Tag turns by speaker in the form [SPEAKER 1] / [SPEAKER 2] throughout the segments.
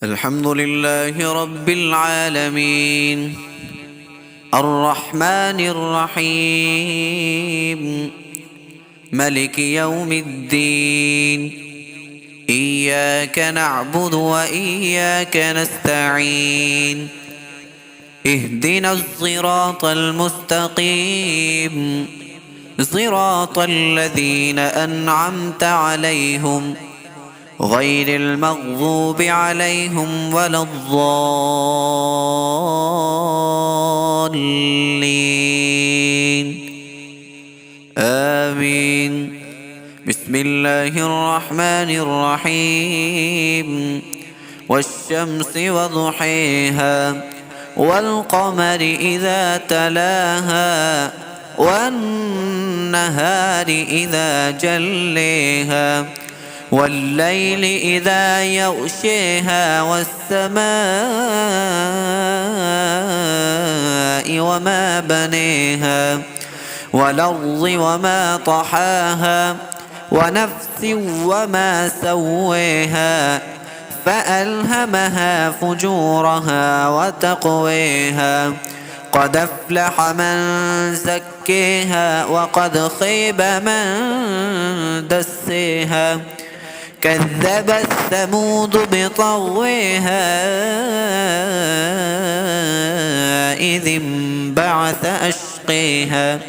[SPEAKER 1] الحمد لله رب العالمين الرحمن الرحيم ملك يوم الدين إياك نعبد وإياك نستعين اهدنا الصراط المستقيم صراط الذين أنعمت عليهم غير المغضوب عليهم ولا الضالين آمين. بسم الله الرحمن الرحيم والشمس وضحيها والقمر إذا تلاها والنهار إذا جليها والليل إذا يغشيها والسماء وما بنيها والأرض وما طحاها ونفس وما سويها فألهمها فجورها وتقويها قد أفلح من زكيها وقد خيب من دسيها كذبت ثمود بطغويها إذ انبعث أشقيها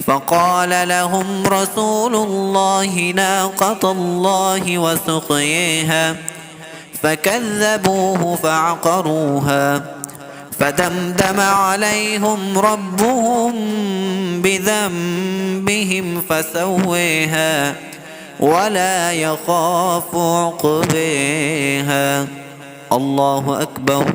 [SPEAKER 1] فقال لهم رسول الله ناقة الله وسقيها فكذبوه فعقروها فدمدم عليهم ربهم بذنبهم فسويها ولا يخاف عقبيها. الله أكبر.